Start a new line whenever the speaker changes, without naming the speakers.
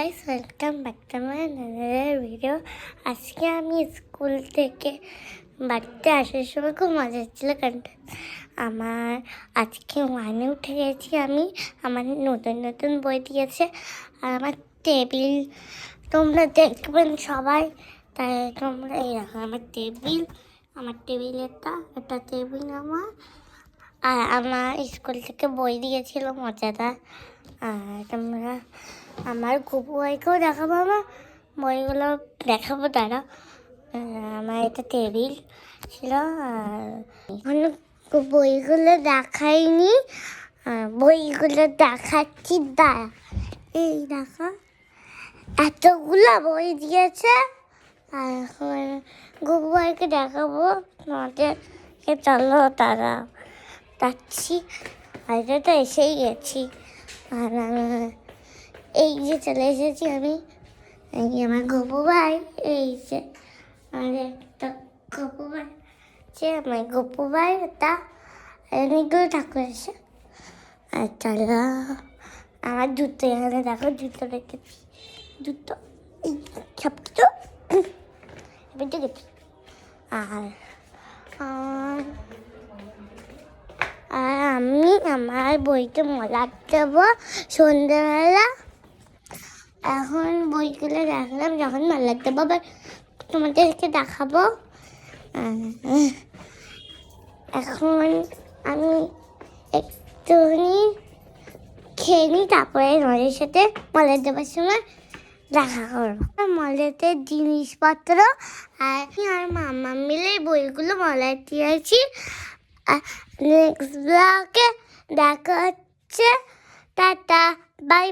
Guys, welcome back to my another video. আজকে আমি school থেকে বাড়িতে আসার সময় খুব মজা হচ্ছিল, কারণ আমার আজকে 1-এ উঠে গেছি আমি। আমার নতুন নতুন বই দিয়েছে, আর আমার টেবিল তোমরা দেখবেন সবাই, তাই তোমরা এই রাখো আমার টেবিল এটা টেবিল আমার। আর আমার স্কুল থেকে বই দিয়েছিল মজাদার। আর তোমরা আমার গপু ভাইকেও দেখাবো, আমার বইগুলো দেখাবো তারা। আমার এটা টেবিল ছিল, আর অনেক বইগুলো দেখাইনি, বইগুলো দেখাচ্ছি দাঁড়া। এই দেখো, এতগুলো বই দিয়েছে। আর এখন গপু ভাইকে দেখাবো তোমাদেরকে, চলো তারা যাচ্ছি। আজকে তো এসেই গেছি, আর এই যে চলে এসেছি আমি। এই আমার গপু ভাই, এই যে আমার একটা গপু ভাই, যে আমার গপু ভাই ওটা অনেকগুলো ঠাকুর এসে। আর চলো, আমার জুতো এখানে দেখো, জুতো রেখেছি, জুতো এই সব কিছু গেছি। আর আমি আমার বইতে মজা দেবো সন্ধ্যেবেলা। এখন বইগুলো রাখলাম, যখন মজা দেবো আবার তোমাদেরকে দেখাবো। এখন আমি একটুখানি খেয়ে নিই, তারপরে তোমাদের সাথে মজা দেবার সময় দেখা করবো। মলেতে জিনিসপত্র আর মামা মিলে বইগুলো মলায় দিয়েছি। নেক্সট ব্লগে দেখা হচ্ছে, টাটা, বাই।